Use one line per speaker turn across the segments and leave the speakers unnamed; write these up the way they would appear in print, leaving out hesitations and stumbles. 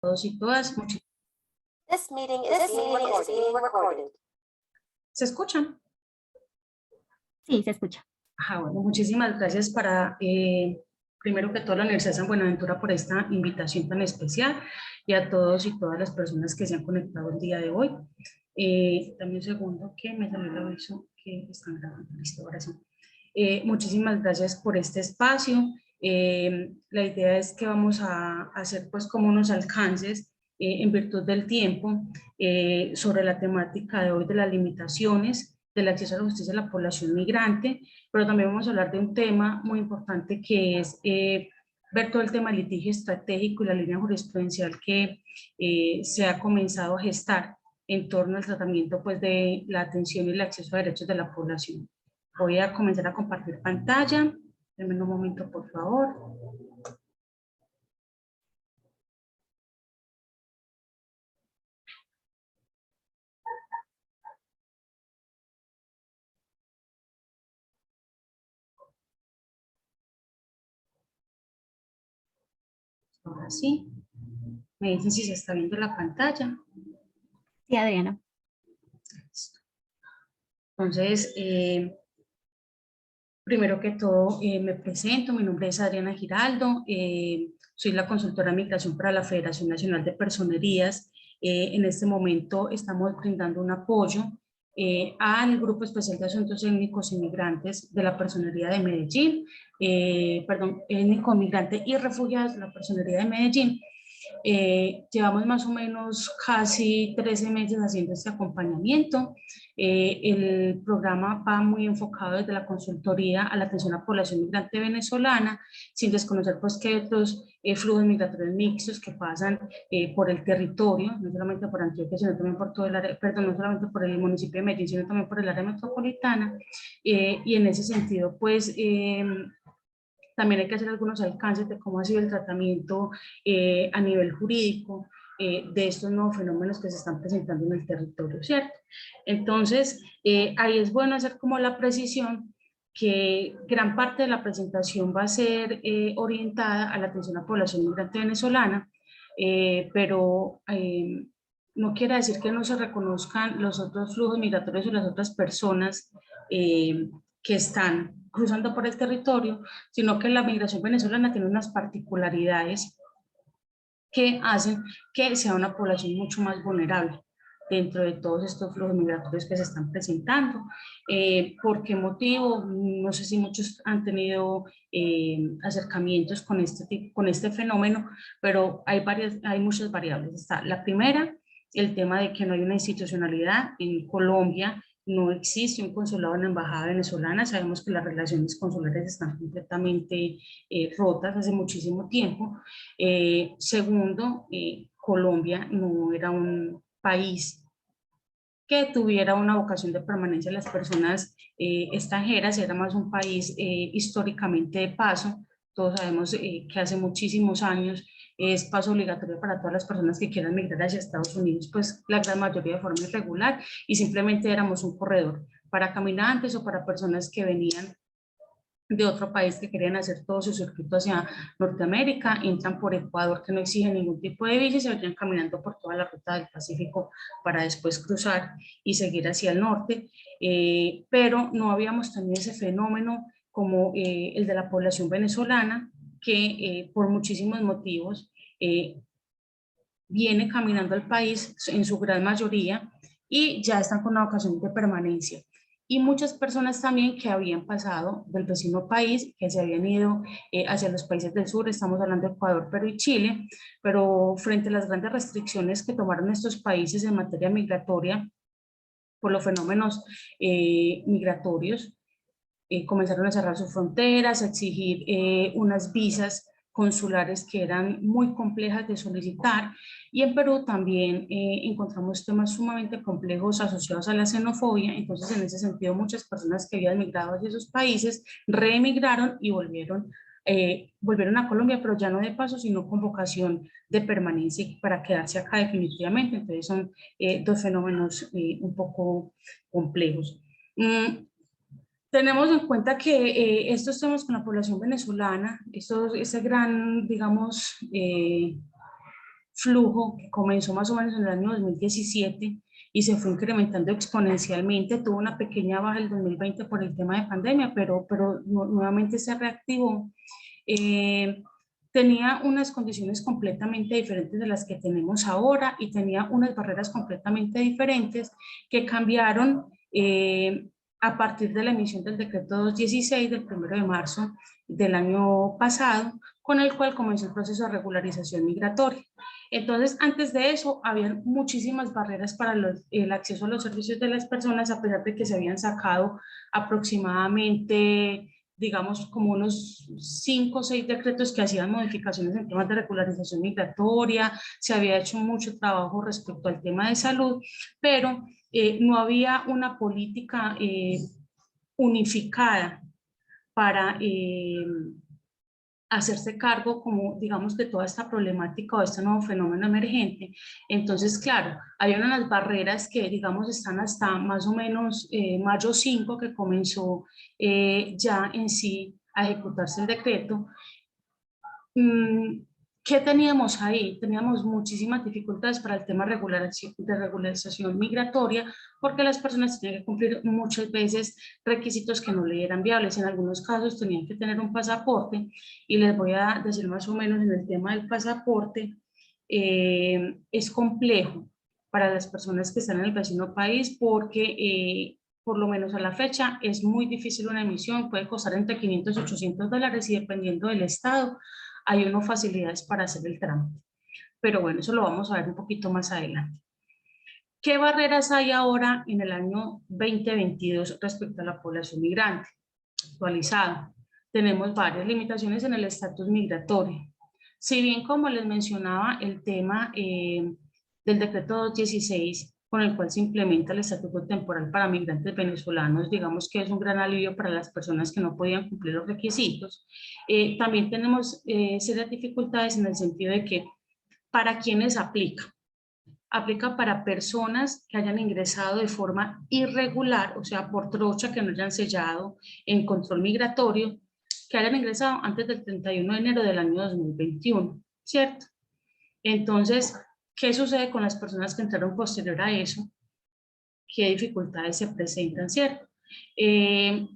Todos y todas,
This meeting is being recorded.
¿se escuchan?
Sí, se escucha.
Bueno, muchísimas gracias primero que todo, la Universidad de San Buenaventura por esta invitación tan especial y a todos y todas las personas que se han conectado el día de hoy. Dame un segundo que me salió el aviso que están grabando. Listo, ahora sí. Muchísimas gracias por este espacio. La idea es que vamos a hacer pues como unos alcances en virtud del tiempo sobre la temática de hoy de las limitaciones del acceso a la justicia de la población migrante, pero también vamos a hablar de un tema muy importante que es ver todo el tema del litigio estratégico y la línea jurisprudencial que se ha comenzado a gestar en torno al tratamiento pues, de la atención y el acceso a derechos de la población. Voy a comenzar a compartir pantalla. Denme un momento, por favor. Ahora sí. Me dicen si se está viendo la pantalla.
Sí, Adriana.
Entonces, primero que todo, me presento. Mi nombre es Adriana Giraldo. Soy la consultora de migración para la Federación Nacional de Personerías. En este momento estamos brindando un apoyo al Grupo Especial de Asuntos Étnicos Inmigrantes de la Personería de Medellín, étnico migrante y refugiados de la Personería de Medellín. Llevamos más o menos casi 13 meses haciendo este acompañamiento. El programa va muy enfocado desde la consultoría a la atención a la población migrante venezolana, sin desconocer pues que hay otros flujos migratorios mixtos que pasan por el territorio, no solamente por Antioquia, sino también por todo el área, perdón, no solamente por el municipio de Medellín, sino también por el área metropolitana. Y en ese sentido, pues, también hay que hacer algunos alcances de cómo ha sido el tratamiento a nivel jurídico de estos nuevos fenómenos que se están presentando en el territorio, ¿cierto? Entonces, ahí es bueno hacer como la precisión que gran parte de la presentación va a ser orientada a la atención a la población migrante venezolana, pero no quiere decir que no se reconozcan los otros flujos migratorios o las otras personas que están cruzando por el territorio, sino que la migración venezolana tiene unas particularidades que hacen que sea una población mucho más vulnerable dentro de todos estos flujos migratorios que se están presentando. ¿Por qué motivo? No sé si muchos han tenido acercamientos con este fenómeno, pero hay muchas variables. Está la primera, el tema de que no hay una institucionalidad en Colombia. No existe un consulado en la embajada venezolana. Sabemos que las relaciones consulares están completamente rotas hace muchísimo tiempo. Segundo, Colombia no era un país que tuviera una vocación de permanencia de las personas extranjeras, era más un país históricamente de paso. Todos sabemos que hace muchísimos años es paso obligatorio para todas las personas que quieran migrar hacia Estados Unidos, pues la gran mayoría de forma irregular, y simplemente éramos un corredor para caminantes o para personas que venían de otro país que querían hacer todo su circuito hacia Norteamérica, entran por Ecuador, que no exige ningún tipo de visa, y se vayan caminando por toda la ruta del Pacífico para después cruzar y seguir hacia el norte, pero no habíamos tenido ese fenómeno como el de la población venezolana, que por muchísimos motivos viene caminando al país en su gran mayoría y ya están con una ocasión de permanencia. Y muchas personas también que habían pasado del vecino país, que se habían ido hacia los países del sur, estamos hablando de Ecuador, Perú y Chile, pero frente a las grandes restricciones que tomaron estos países en materia migratoria por los fenómenos migratorios, comenzaron a cerrar sus fronteras, a exigir unas visas consulares que eran muy complejas de solicitar, y en Perú también encontramos temas sumamente complejos asociados a la xenofobia. Entonces, en ese sentido, muchas personas que habían migrado hacia esos países reemigraron y volvieron a Colombia, pero ya no de paso, sino con vocación de permanencia para quedarse acá definitivamente. Entonces son dos fenómenos un poco complejos. Tenemos en cuenta que estos temas con la población venezolana, ese gran, digamos, flujo que comenzó más o menos en el año 2017 y se fue incrementando exponencialmente. Tuvo una pequeña baja el 2020 por el tema de pandemia, pero nuevamente se reactivó. Tenía unas condiciones completamente diferentes de las que tenemos ahora y tenía unas barreras completamente diferentes que cambiaron a partir de la emisión del decreto 216 del 1 de marzo del año pasado, con el cual comenzó el proceso de regularización migratoria. Entonces, antes de eso, había muchísimas barreras para el acceso a los servicios de las personas, a pesar de que se habían sacado aproximadamente, digamos, como unos 5 o 6 decretos que hacían modificaciones en temas de regularización migratoria, se había hecho mucho trabajo respecto al tema de salud, pero no había una política unificada para hacerse cargo, como digamos, de toda esta problemática o este nuevo fenómeno emergente. Entonces, claro, hay unas barreras que, digamos, están hasta más o menos mayo 5, que comenzó ya en sí a ejecutarse el decreto. ¿Qué teníamos ahí? Teníamos muchísimas dificultades para el tema de regularización migratoria, porque las personas tenían que cumplir muchas veces requisitos que no le eran viables. En algunos casos tenían que tener un pasaporte, y les voy a decir más o menos en el tema del pasaporte. Es complejo para las personas que están en el vecino país porque por lo menos a la fecha es muy difícil una emisión, puede costar entre 500 y 800 dólares y dependiendo del estado hay unas facilidades para hacer el trámite. Pero bueno, eso lo vamos a ver un poquito más adelante. ¿Qué barreras hay ahora en el año 2022 respecto a la población migrante actualizada? Tenemos varias limitaciones en el estatus migratorio. Si bien, como les mencionaba, el tema del decreto 216, con el cual se implementa el estatuto temporal para migrantes venezolanos, digamos que es un gran alivio para las personas que no podían cumplir los requisitos, también tenemos serias dificultades en el sentido de que para quienes aplica. Aplica para personas que hayan ingresado de forma irregular, o sea, por trocha, que no hayan sellado en control migratorio, que hayan ingresado antes del 31 de enero del año 2021, ¿cierto? Entonces, ¿qué sucede con las personas que entraron posterior a eso? ¿Qué dificultades se presentan, cierto?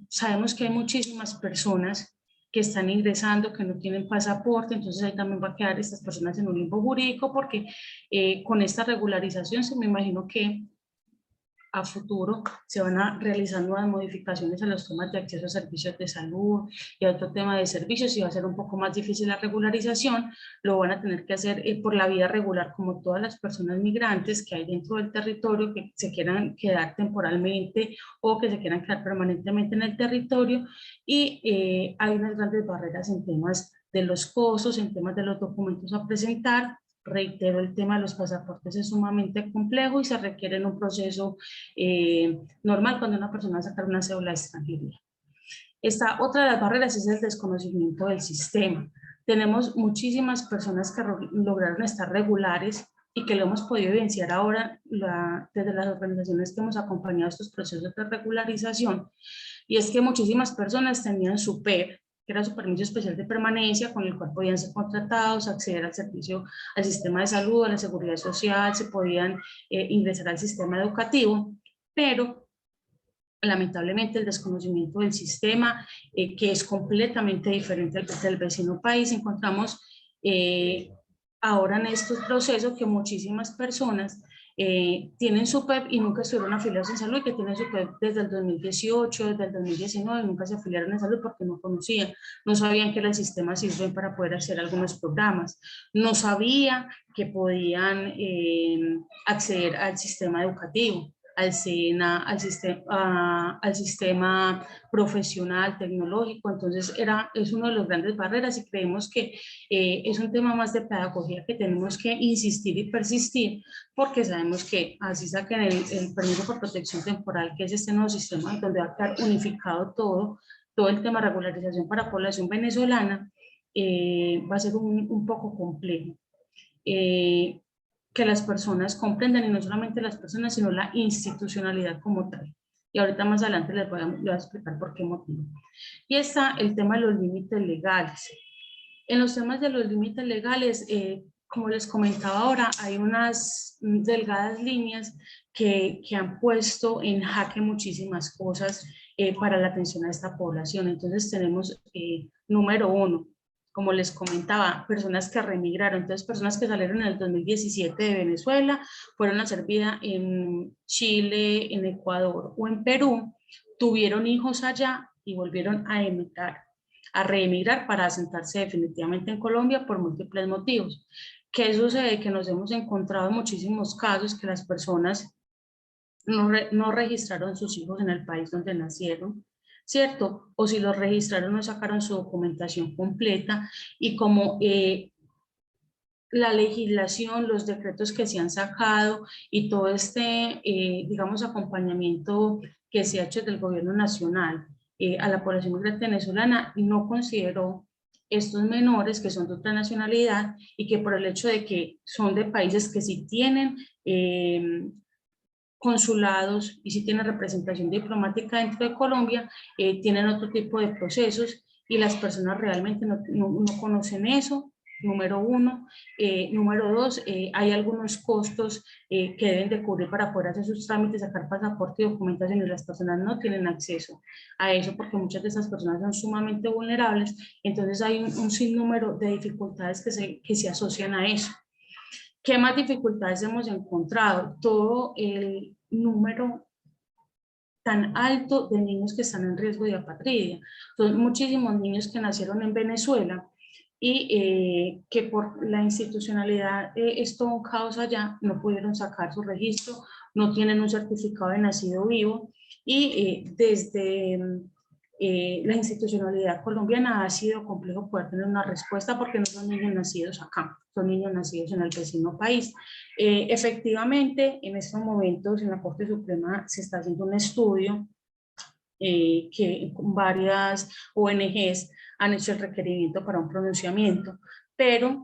Sabemos que hay muchísimas personas que están ingresando, que no tienen pasaporte, entonces ahí también va a quedar estas personas en un limbo jurídico, porque con esta regularización se me imagino que a futuro se van a realizar nuevas modificaciones a los temas de acceso a servicios de salud y a otro tema de servicios, y va a ser un poco más difícil la regularización. Lo van a tener que hacer por la vía regular, como todas las personas migrantes que hay dentro del territorio que se quieran quedar temporalmente o que se quieran quedar permanentemente en el territorio. Y hay unas grandes barreras en temas de los costos, en temas de los documentos a presentar. Reitero, el tema de los pasaportes es sumamente complejo y se requiere en un proceso normal cuando una persona va a sacar una cédula de extranjería. Esta otra de las barreras es el desconocimiento del sistema. Tenemos muchísimas personas que lograron estar regulares y que lo hemos podido evidenciar ahora desde las organizaciones que hemos acompañado estos procesos de regularización, y es que muchísimas personas tenían su PER, que era su permiso especial de permanencia, con el cual podían ser contratados, acceder al servicio, al sistema de salud, a la seguridad social, se podían ingresar al sistema educativo, pero lamentablemente el desconocimiento del sistema, que es completamente diferente al del vecino país, encontramos ahora en estos procesos que muchísimas personas tienen su PEP y nunca estuvieron afiliados en salud, y que tienen su PEP desde el 2018, desde el 2019, nunca se afiliaron en salud porque no conocían, no sabían que el sistema sirve para poder hacer algunos programas, no sabían que podían acceder al sistema educativo, al SENA, al sistema profesional, tecnológico. Entonces es una de las grandes barreras, y creemos que es un tema más de pedagogía que tenemos que insistir y persistir, porque sabemos que así saquen el permiso por protección temporal, que es este nuevo sistema donde va a quedar unificado todo el tema de regularización para población venezolana, va a ser un poco complejo. Que las personas comprendan, y no solamente las personas, sino la institucionalidad como tal. Y ahorita más adelante les voy a explicar por qué motivo. Y está el tema de los límites legales. En los temas de los límites legales como les comentaba ahora, hay unas delgadas líneas que han puesto en jaque muchísimas cosas para la atención a esta población. Entonces tenemos, número uno, como les comentaba, personas que remigraron. Entonces, personas que salieron en el 2017 de Venezuela, fueron a hacer vida en Chile, en Ecuador o en Perú, tuvieron hijos allá y volvieron a emigrar, a reemigrar para asentarse definitivamente en Colombia por múltiples motivos. ¿Qué sucede? Que nos hemos encontrado en muchísimos casos que las personas no registraron sus hijos en el país donde nacieron, ¿cierto? O si los registraron no sacaron su documentación completa y como la legislación, los decretos que se han sacado y todo este, digamos, acompañamiento que se ha hecho del gobierno nacional a la población migrante venezolana, no consideró estos menores que son de otra nacionalidad y que por el hecho de que son de países que sí tienen consulados y sí tienen representación diplomática dentro de Colombia, tienen otro tipo de procesos y las personas realmente no conocen eso, número uno. Número dos, hay algunos costos que deben de cubrir para poder hacer sus trámites, sacar pasaporte y documentación, y las personas no tienen acceso a eso porque muchas de esas personas son sumamente vulnerables. Entonces hay un sinnúmero de dificultades que se asocian a eso. ¿Qué más dificultades hemos encontrado? Todo el número tan alto de niños que están en riesgo de apatridia. Son muchísimos niños que nacieron en Venezuela y que por la institucionalidad es todo un caos allá, no pudieron sacar su registro, no tienen un certificado de nacido vivo y desde la institucionalidad colombiana ha sido complejo poder tener una respuesta porque no son niños nacidos acá, son niños nacidos en el vecino país. Efectivamente, en estos momentos en la Corte Suprema se está haciendo un estudio que varias ONGs han hecho el requerimiento para un pronunciamiento, pero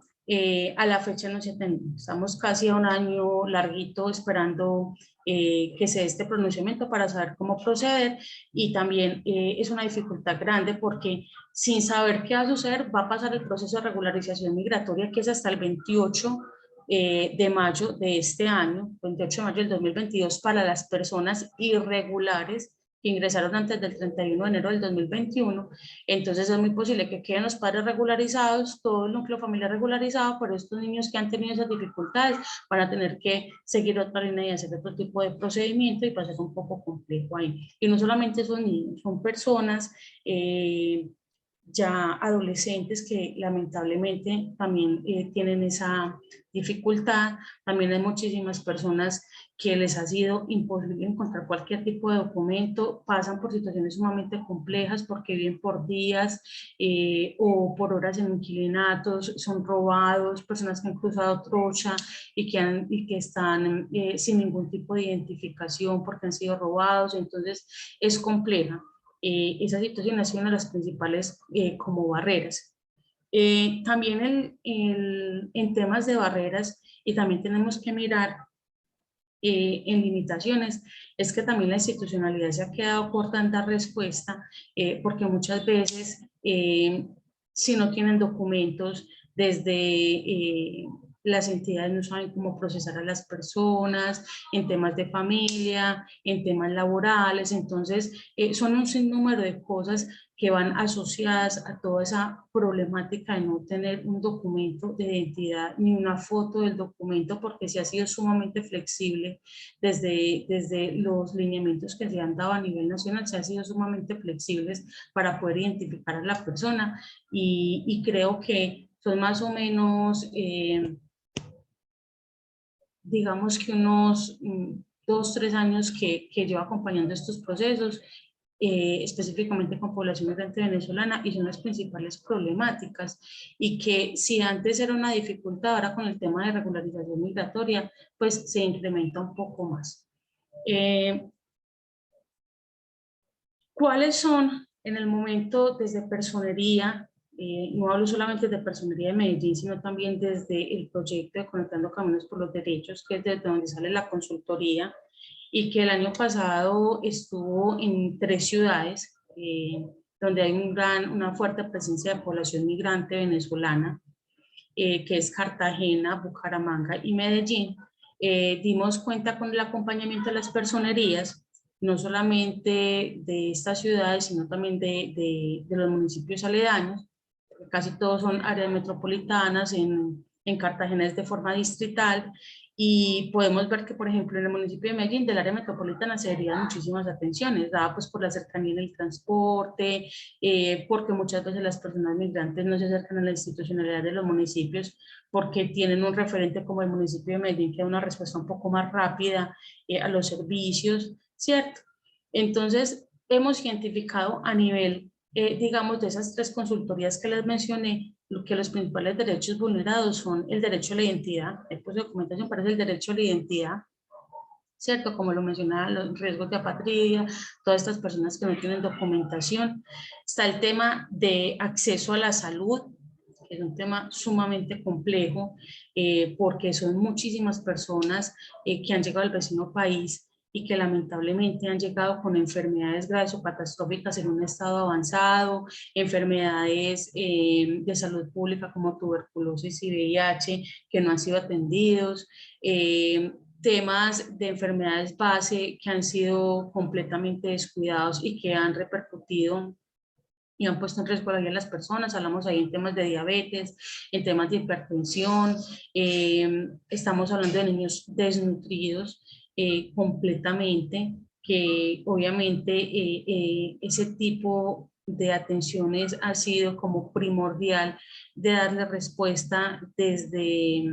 a la fecha no se ha tenido. Estamos casi a un año larguito esperando que se dé este pronunciamiento para saber cómo proceder y también es una dificultad grande porque sin saber qué va a suceder va a pasar el proceso de regularización migratoria que es hasta el 28 de mayo de este año, 28 de mayo del 2022 para las personas irregulares que ingresaron antes del 31 de enero del 2021, entonces es muy posible que queden los padres regularizados, todo el núcleo familiar regularizado, pero estos niños que han tenido esas dificultades van a tener que seguir otra línea y hacer otro tipo de procedimiento y va a ser un poco complejo ahí. Y no solamente son niños, son personas ya adolescentes que lamentablemente también tienen esa dificultad. También hay muchísimas personas que les ha sido imposible encontrar cualquier tipo de documento, pasan por situaciones sumamente complejas porque viven por días o por horas en inquilinatos, son robados, personas que han cruzado trocha y que están sin ningún tipo de identificación porque han sido robados, entonces es compleja. Esa situación ha sido una de las principales como barreras. También en temas de barreras, y también tenemos que mirar en limitaciones, es que también la institucionalidad se ha quedado corta en dar respuesta, porque muchas veces, si no tienen documentos, desde las entidades no saben cómo procesar a las personas, en temas de familia, en temas laborales, entonces son un sinnúmero de cosas que van asociadas a toda esa problemática de no tener un documento de identidad ni una foto del documento, porque se ha sido sumamente flexible desde los lineamientos que se han dado a nivel nacional, se ha sido sumamente flexibles para poder identificar a la persona y creo que son más o menos, digamos que unos 2, 3 años que llevo acompañando estos procesos específicamente con población migrante venezolana y son las principales problemáticas y que si antes era una dificultad, ahora con el tema de regularización migratoria, pues se incrementa un poco más. ¿Cuáles son en el momento desde personería? No hablo solamente de personería de Medellín, sino también desde el proyecto de Conectando Caminos por los Derechos, que es desde donde sale la consultoría, y que el año pasado estuvo en 3 ciudades, donde hay una fuerte presencia de población migrante venezolana. que es Cartagena, Bucaramanga y Medellín, dimos cuenta con el acompañamiento de las personerías, no solamente de estas ciudades, sino también de los municipios aledaños, casi todos son áreas metropolitanas, en Cartagena es de forma distrital, y podemos ver que, por ejemplo, en el municipio de Medellín, del área metropolitana, se darían muchísimas atenciones, dada pues por la cercanía en el transporte, porque muchas veces las personas migrantes no se acercan a la institucionalidad de los municipios, porque tienen un referente como el municipio de Medellín, que da una respuesta un poco más rápida a los servicios, ¿cierto? Entonces, hemos identificado a nivel digamos, de esas 3 consultorías que les mencioné, que los principales derechos vulnerados son el derecho a la identidad, el proceso de documentación parece el derecho a la identidad, ¿cierto? Como lo mencionaba, los riesgos de apatridia, todas estas personas que no tienen documentación. Está el tema de acceso a la salud, que es un tema sumamente complejo, porque son muchísimas personas que han llegado al vecino país y que lamentablemente han llegado con enfermedades graves o catastróficas en un estado avanzado, enfermedades de salud pública como tuberculosis y VIH que no han sido atendidos, temas de enfermedades base que han sido completamente descuidados y que han repercutido y han puesto en riesgo la vida de las personas. Hablamos ahí en temas de diabetes, en temas de hipertensión, estamos hablando de niños desnutridos completamente, que obviamente ese tipo de atenciones ha sido como primordial de darle respuesta desde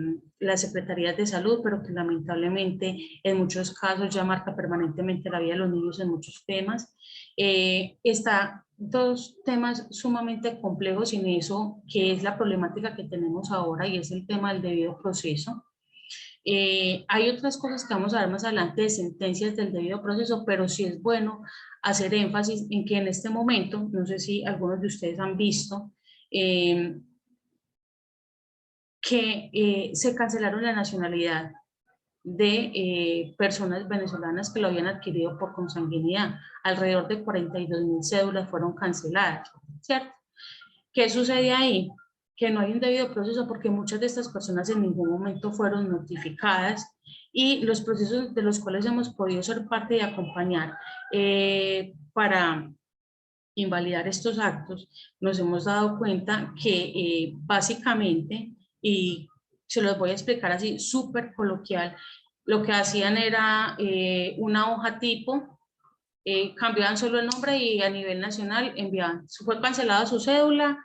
las secretarías de salud, pero que lamentablemente en muchos casos ya marca permanentemente la vida de los niños en muchos temas. Está 2 temas sumamente complejos en eso, que es la problemática que tenemos ahora, y es el tema del debido proceso. Hay otras cosas que vamos a ver más adelante de sentencias del debido proceso, pero sí es bueno hacer énfasis en que en este momento, no sé si algunos de ustedes han visto, que se cancelaron la nacionalidad de personas venezolanas que lo habían adquirido por consanguinidad. Alrededor de 42.000 cédulas fueron canceladas, ¿cierto? ¿Qué sucede ahí? Que no hay un debido proceso porque muchas de estas personas en ningún momento fueron notificadas, y los procesos de los cuales hemos podido ser parte y acompañar para invalidar estos actos, nos hemos dado cuenta que básicamente, y se los voy a explicar así súper coloquial, lo que hacían era una hoja tipo, cambiaban solo el nombre y a nivel nacional enviaban, fue cancelada su cédula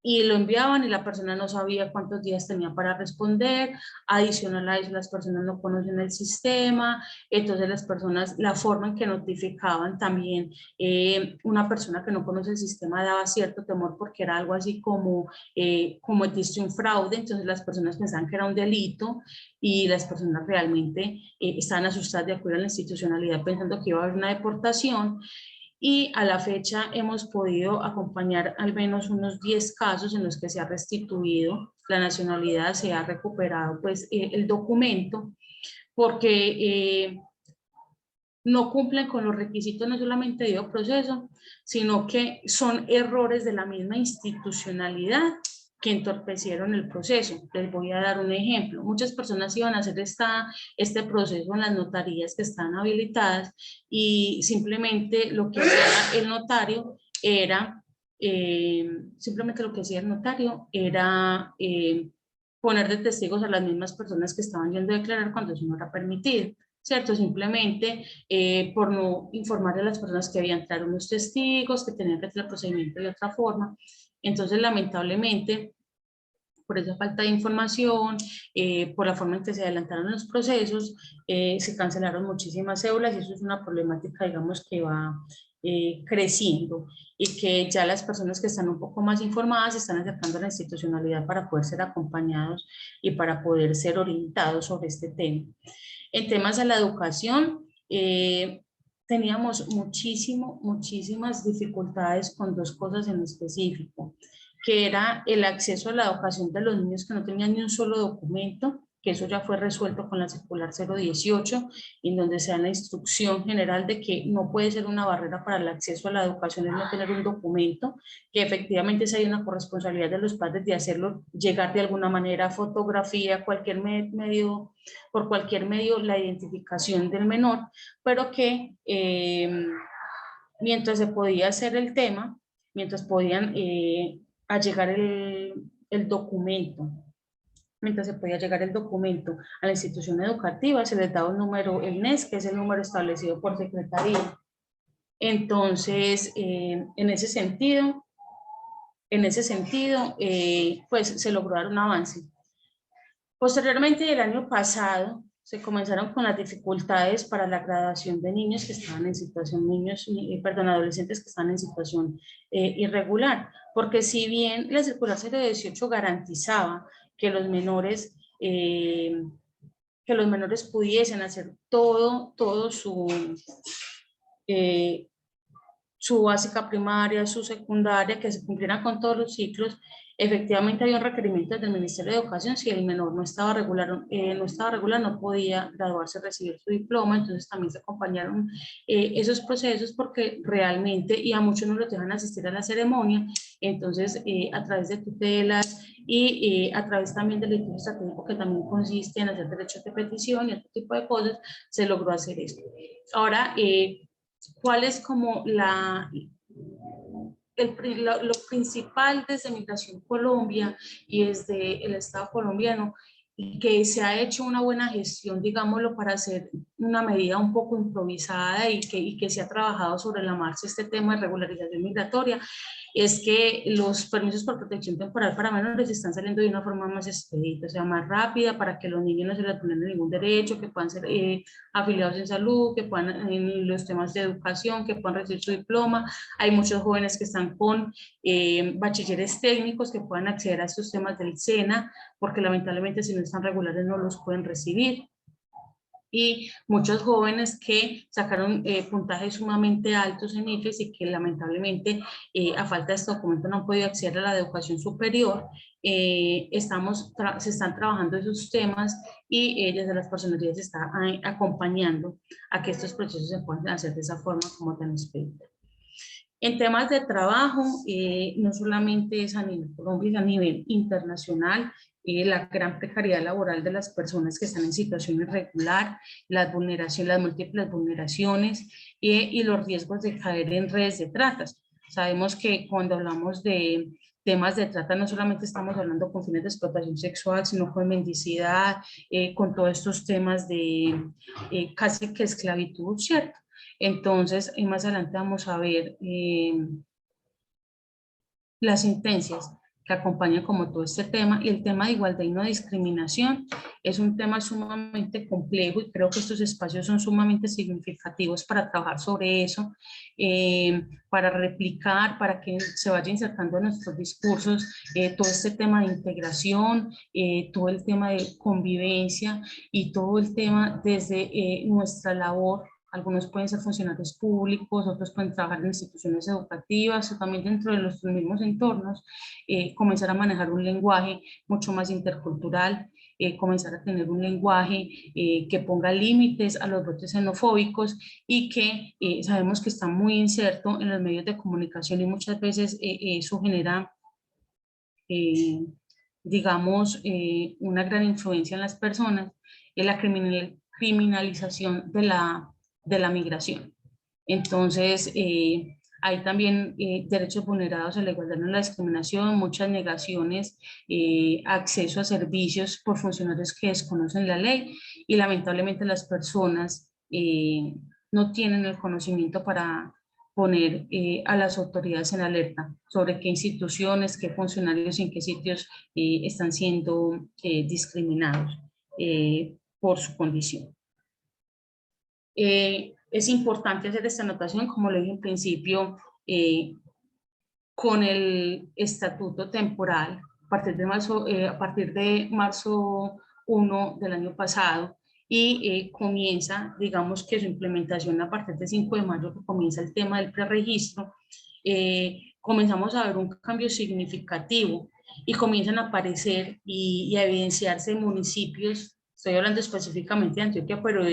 y lo enviaban y la persona no sabía cuántos días tenía para responder. Adicional a eso, las personas no conocen el sistema, entonces las personas, la forma en que notificaban también, una persona que no conoce el sistema daba cierto temor porque era algo así como cometiste un fraude, entonces las personas pensaban que era un delito y las personas realmente estaban asustadas de acudir a la institucionalidad pensando que iba a haber una deportación. Y a la fecha hemos podido acompañar al menos unos 10 casos en los que se ha restituido la nacionalidad, se ha recuperado pues el documento, porque no cumplen con los requisitos no solamente de debido proceso, sino que son errores de la misma institucionalidad que entorpecieron el proceso. Les voy a dar un ejemplo. Muchas personas iban a hacer este proceso en las notarías que están habilitadas y simplemente lo que hacía el notario era, poner de testigos a las mismas personas que estaban yendo a declarar cuando eso no era permitido, ¿cierto? Simplemente por no informarle a las personas que habían traído unos testigos, que tenían que hacer el procedimiento de otra forma. Entonces, lamentablemente, por esa falta de información, por la forma en que se adelantaron los procesos, se cancelaron muchísimas cédulas y eso es una problemática, digamos, que va creciendo y que ya las personas que están un poco más informadas se están acercando a la institucionalidad para poder ser acompañados y para poder ser orientados sobre este tema. En temas de la educación, teníamos muchísimas dificultades con 2 cosas en específico, que era el acceso a la educación de los niños que no tenían ni un solo documento que eso ya fue resuelto con la circular 018, en donde se da la instrucción general de que no puede ser una barrera para el acceso a la educación el no tener un documento, que efectivamente si hay una corresponsabilidad de los padres de hacerlo llegar de alguna manera, fotografía, cualquier medio, por cualquier medio, la identificación del menor, pero que mientras se podía hacer el tema, mientras podían allegar el documento, mientras se podía llegar el documento a la institución educativa, se les daba un número, el NES, que es el número establecido por secretaría. Entonces, en ese sentido, pues se logró dar un avance. Posteriormente, el año pasado, se comenzaron con las dificultades para la graduación de niños que estaban en situación, adolescentes que estaban en situación irregular, porque si bien la circular 018 garantizaba que los menores pudiesen hacer todo su básica primaria, su secundaria, que se cumplieran con todos los ciclos, efectivamente había un requerimiento del Ministerio de Educación, si el menor no estaba regular, no podía graduarse, recibir su diploma, entonces también se acompañaron esos procesos porque realmente, y a muchos no los dejan asistir a la ceremonia, entonces a través de tutelas y a través también del litigio estratégico que también consiste en hacer derechos de petición y otro tipo de cosas, se logró hacer esto. Ahora, ¿cuál es como lo principal desde Migración Colombia y desde el Estado colombiano? Y que se ha hecho una buena gestión, digámoslo, para hacer una medida un poco improvisada y que se ha trabajado sobre la marcha este tema de regularización migratoria, es que los permisos por protección temporal para menores están saliendo de una forma más expedita, o sea, más rápida, para que los niños no se les vulneren ningún derecho, que puedan ser afiliados en salud, que puedan en los temas de educación, que puedan recibir su diploma. Hay muchos jóvenes que están con bachilleres técnicos que puedan acceder a estos temas del SENA, porque lamentablemente si no están regulares no los pueden recibir. Y muchos jóvenes que sacaron puntajes sumamente altos en IFES y que lamentablemente a falta de este documento no han podido acceder a la educación superior. Se están trabajando esos temas y desde las personerías se está acompañando a que estos procesos se puedan hacer de esa forma como tan expedita. En temas de trabajo, no solamente es a nivel Colombia, es a nivel internacional, la gran precariedad laboral de las personas que están en situación irregular, las múltiples vulneraciones y los riesgos de caer en redes de tratas. Sabemos que cuando hablamos de temas de trata no solamente estamos hablando con fines de explotación sexual, sino con mendicidad, con todos estos temas de casi que esclavitud, ¿cierto? Entonces, más adelante vamos a ver las sentencias que acompañan como todo este tema, y el tema de igualdad y no discriminación es un tema sumamente complejo y creo que estos espacios son sumamente significativos para trabajar sobre eso, para replicar, para que se vaya insertando en nuestros discursos todo este tema de integración, todo el tema de convivencia y todo el tema desde nuestra labor. Algunos pueden ser funcionarios públicos, otros pueden trabajar en instituciones educativas o también dentro de nuestros mismos entornos, comenzar a manejar un lenguaje mucho más intercultural, comenzar a tener un lenguaje que ponga límites a los brotes xenofóbicos y que sabemos que está muy inserto en los medios de comunicación y muchas veces eso genera, digamos, una gran influencia en las personas, en la criminalización de la migración. Entonces, hay también derechos vulnerados a la igualdad y la discriminación, muchas negaciones, acceso a servicios por funcionarios que desconocen la ley y lamentablemente las personas no tienen el conocimiento para poner a las autoridades en alerta sobre qué instituciones, qué funcionarios y en qué sitios están siendo discriminados por su condición. Es importante hacer esta anotación, como lo dije en principio, con el estatuto temporal, a partir de marzo 1 del año pasado, y comienza, digamos que su implementación a partir del 5 de mayo, que comienza el tema del preregistro, comenzamos a ver un cambio significativo y comienzan a aparecer y a evidenciarse municipios estoy hablando específicamente de Antioquia, pero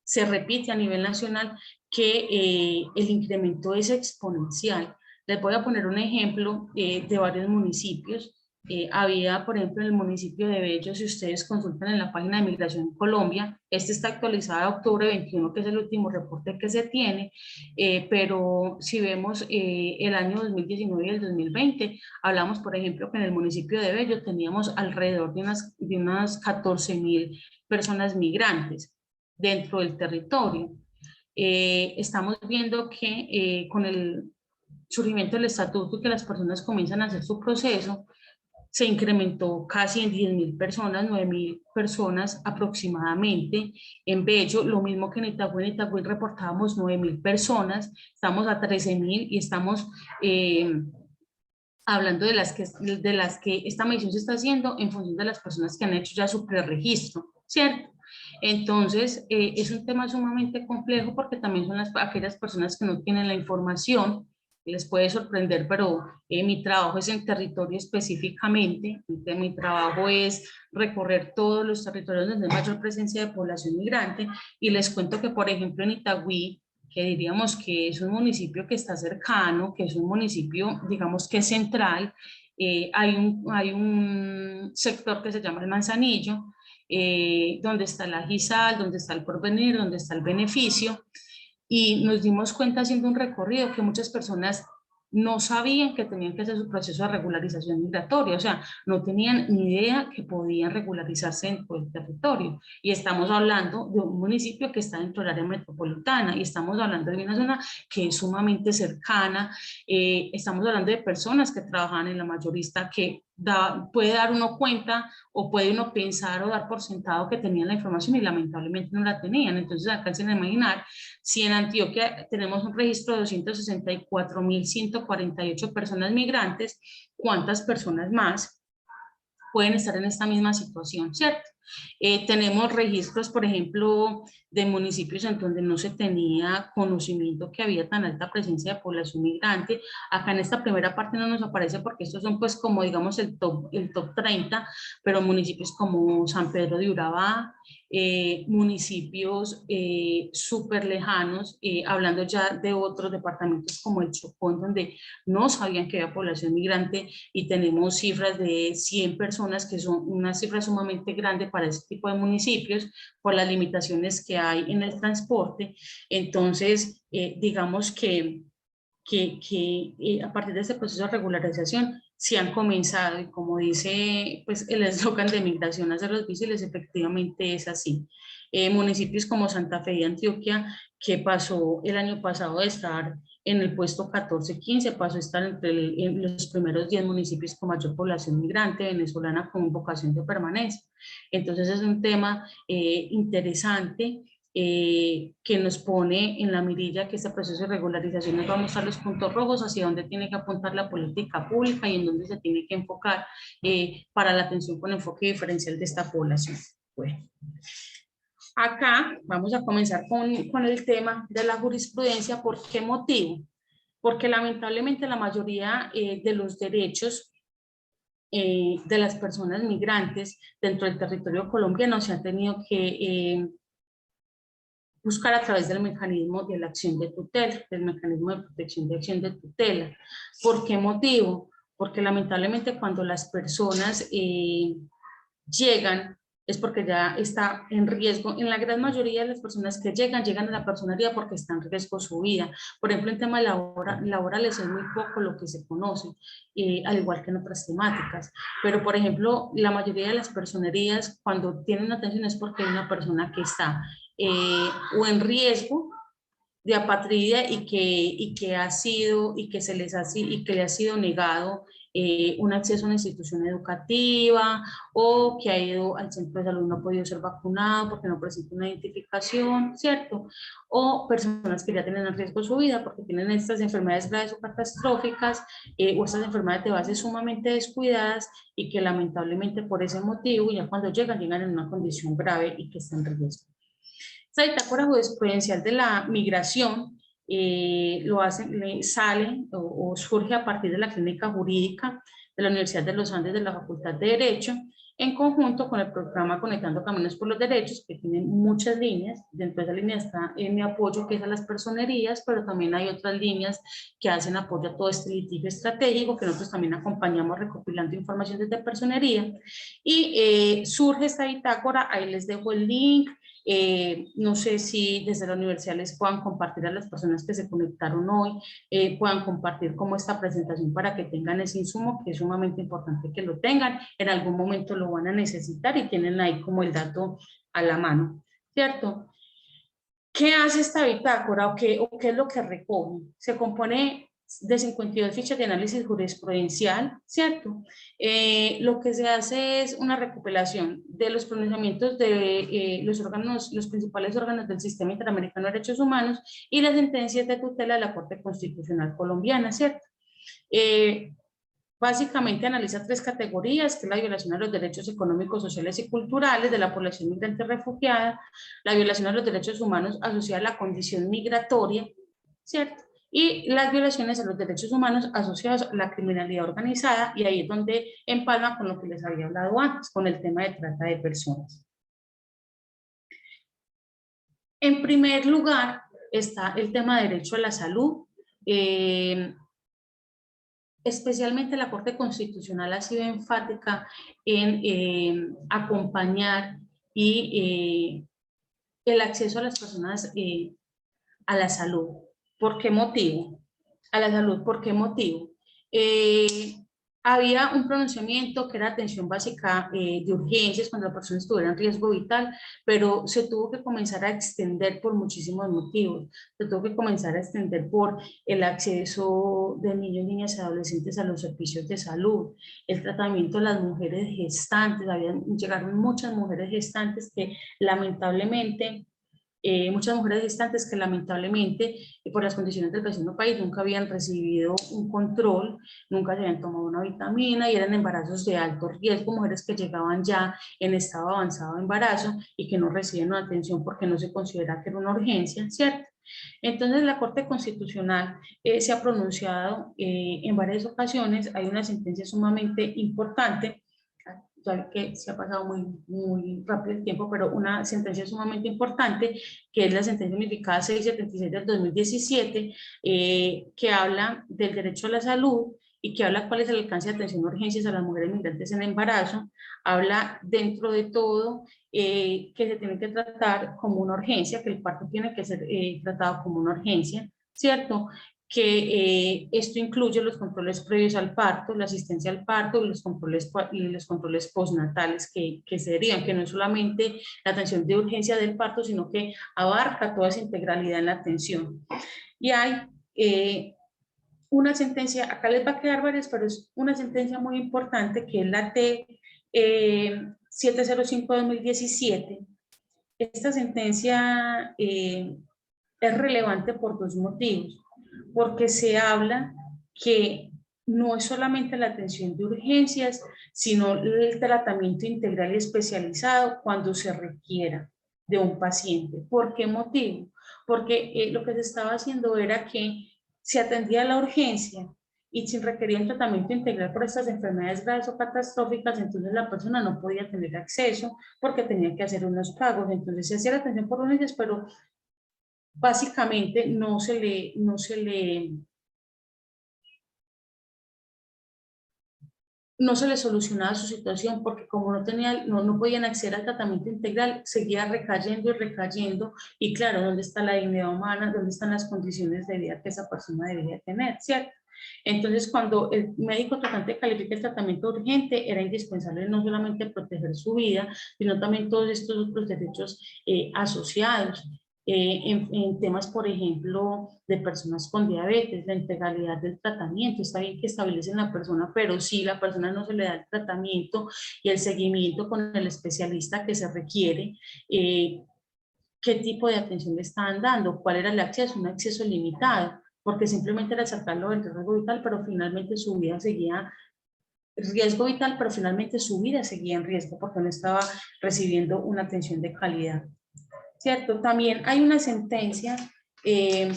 se repite a nivel nacional que el incremento es exponencial. Les voy a poner un ejemplo de varios municipios. Había, por ejemplo, en el municipio de Bello, si ustedes consultan en la página de Migración Colombia, este está actualizado a octubre 21, que es el último reporte que se tiene, pero si vemos el año 2019 y el 2020, hablamos, por ejemplo, que en el municipio de Bello teníamos alrededor de unas 14.000 personas migrantes dentro del territorio. Estamos viendo que con el surgimiento del estatuto y que las personas comienzan a hacer su proceso, se incrementó casi en 10.000 personas, 9.000 personas aproximadamente. En Bello, lo mismo que en Itagüí reportábamos 9.000 personas, estamos a 13.000 y estamos hablando de las que esta medición se está haciendo en función de las personas que han hecho ya su preregistro, ¿cierto? Entonces, es un tema sumamente complejo porque también son aquellas personas que no tienen la información, les puede sorprender, pero mi trabajo es en territorio específicamente, mi trabajo es recorrer todos los territorios donde hay mayor presencia de población migrante, y les cuento que, por ejemplo, en Itagüí, que diríamos que es un municipio que está cercano, que es un municipio, digamos que es central, hay un sector que se llama el Manzanillo, donde está la Gisal, donde está el Porvenir, donde está el Beneficio, y nos dimos cuenta haciendo un recorrido que muchas personas no sabían que tenían que hacer su proceso de regularización migratoria, o sea, no tenían ni idea que podían regularizarse dentro del territorio. Y estamos hablando de un municipio que está dentro del área metropolitana, y estamos hablando de una zona que es sumamente cercana, estamos hablando de personas que trabajan en la mayorista, que puede dar uno cuenta o puede uno pensar o dar por sentado que tenían la información y lamentablemente no la tenían. Entonces alcancen a imaginar, si en Antioquia tenemos un registro de 264.148 personas migrantes, ¿cuántas personas más pueden estar en esta misma situación, cierto? Tenemos registros, por ejemplo, de municipios en donde no se tenía conocimiento que había tan alta presencia de población migrante. Acá en esta primera parte no nos aparece porque estos son pues como digamos el top 30, pero municipios como San Pedro de Urabá, municipios súper lejanos, hablando ya de otros departamentos como el Chocó, en donde no sabían que había población migrante, y tenemos cifras de 100 personas, que son una cifra sumamente grande para este tipo de municipios por las limitaciones que hay en el transporte. Entonces, digamos que a partir de este proceso de regularización se han comenzado, y como dice pues, el eslogan de migración, hacerlos visibles, efectivamente es así. Municipios como Santa Fe y Antioquia, que pasó el año pasado de estar en el puesto 14-15, pasó a estar en los primeros 10 municipios con mayor población migrante venezolana con vocación de permanencia. Entonces es un tema interesante, que nos pone en la mirilla que este proceso de regularización nos va a mostrar los puntos rojos hacia dónde tiene que apuntar la política pública y en dónde se tiene que enfocar para la atención con enfoque diferencial de esta población. Bueno, acá vamos a comenzar con el tema de la jurisprudencia. ¿Por qué motivo? Porque lamentablemente la mayoría de los derechos de las personas migrantes dentro del territorio colombiano se han tenido que buscar a través del mecanismo de la acción de tutela, del mecanismo de protección de acción de tutela. ¿Por qué motivo? Porque lamentablemente cuando las personas llegan es porque ya está en riesgo. En la gran mayoría de las personas que llegan a la personería porque está en riesgo su vida. Por ejemplo, en temas laborales es muy poco lo que se conoce, al igual que en otras temáticas. Pero, por ejemplo, la mayoría de las personerías, cuando tienen atención, es porque hay una persona que está o en riesgo de apatrida y que ha sido y que se les ha y que le ha sido negado un acceso a una institución educativa, o que ha ido al centro de salud, no ha podido ser vacunado porque no presenta una identificación, ¿cierto? O personas que ya tienen en riesgo su vida porque tienen estas enfermedades graves o catastróficas, o estas enfermedades de base sumamente descuidadas, y que lamentablemente por ese motivo, ya cuando llegan en una condición grave y que están en riesgo. Esta bitácora jurisprudencial de la migración sale o surge a partir de la clínica jurídica de la Universidad de los Andes de la Facultad de Derecho, en conjunto con el programa Conectando Caminos por los Derechos, que tiene muchas líneas. Dentro de esa línea está mi apoyo, que es a las personerías, pero también hay otras líneas que hacen apoyo a todo este litigio estratégico, que nosotros también acompañamos recopilando información desde personería. Y surge esta bitácora, ahí les dejo el link. No sé si desde la universidad les puedan compartir a las personas que se conectaron hoy, puedan compartir como esta presentación para que tengan ese insumo, que es sumamente importante que lo tengan. En algún momento lo van a necesitar y tienen ahí como el dato a la mano, ¿cierto? ¿Qué hace esta bitácora o qué es lo que recoge? Se compone de 52 fichas de análisis jurisprudencial, ¿cierto? Lo que se hace es una recopilación de los pronunciamientos de los principales órganos del Sistema Interamericano de Derechos Humanos y las sentencias de tutela de la Corte Constitucional Colombiana, ¿cierto? Básicamente analiza 3 categorías, que es la violación a los derechos económicos, sociales y culturales de la población migrante refugiada, la violación a los derechos humanos asociada a la condición migratoria, ¿cierto? Y las violaciones a los derechos humanos asociados a la criminalidad organizada, y ahí es donde empalma con lo que les había hablado antes, con el tema de trata de personas. En primer lugar está el tema de derecho a la salud. Especialmente la Corte Constitucional ha sido enfática en acompañar y el acceso a las personas a la salud. ¿Por qué motivo? A la salud, ¿por qué motivo? Había un pronunciamiento que era atención básica de urgencias cuando la persona estuviera en riesgo vital, pero se tuvo que comenzar a extender por muchísimos motivos. Se tuvo que comenzar a extender por el acceso de niños, niñas y adolescentes a los servicios de salud, el tratamiento de las mujeres gestantes. Llegaron muchas mujeres gestantes que lamentablemente muchas mujeres gestantes que lamentablemente por las condiciones del vecino país nunca habían recibido un control, nunca se habían tomado una vitamina y eran embarazos de alto riesgo, mujeres que llegaban ya en estado avanzado de embarazo y que no reciben una atención porque no se considera que era una urgencia, ¿cierto? Entonces la Corte Constitucional se ha pronunciado en varias ocasiones, hay una sentencia sumamente importante, ya que se ha pasado muy rápido el tiempo, pero una sentencia sumamente importante, que es la sentencia unificada 676 del 2017, que habla del derecho a la salud y que habla cuál es el alcance de atención de urgencias a las mujeres migrantes en embarazo, habla dentro de todo que se tiene que tratar como una urgencia, que el parto tiene que ser tratado como una urgencia, ¿cierto? Que esto incluye los controles previos al parto, la asistencia al parto y los controles postnatales que serían, que no es solamente la atención de urgencia del parto, sino que abarca toda esa integralidad en la atención. Y hay una sentencia, acá les va a quedar varias, pero es una sentencia muy importante que es la T 705-2017. Esta sentencia es relevante por 2 motivos. Porque se habla que no es solamente la atención de urgencias, sino el tratamiento integral y especializado cuando se requiera de un paciente. ¿Por qué motivo? Porque lo que se estaba haciendo era que se atendía la urgencia y si requería un tratamiento integral por estas enfermedades graves o catastróficas, entonces la persona no podía tener acceso porque tenía que hacer unos pagos. Entonces se hacía la atención por urgencias, pero básicamente no se le solucionaba su situación porque como no podían acceder al tratamiento integral, seguía recayendo y recayendo, y claro, ¿dónde está la dignidad humana? ¿Dónde están las condiciones de vida que esa persona debería tener? ¿Cierto? Entonces, cuando el médico tratante califica el tratamiento urgente, era indispensable no solamente proteger su vida, sino también todos estos otros derechos asociados. En temas, por ejemplo, de personas con diabetes, la integralidad del tratamiento. Está bien que establecen la persona, pero si la persona no se le da el tratamiento y el seguimiento con el especialista que se requiere, qué tipo de atención le estaban dando, cuál era el acceso, un acceso limitado, porque simplemente era sacarlo del riesgo vital, pero finalmente su vida seguía riesgo vital, pero finalmente su vida seguía en riesgo porque no estaba recibiendo una atención de calidad. ¿Cierto? También hay una sentencia que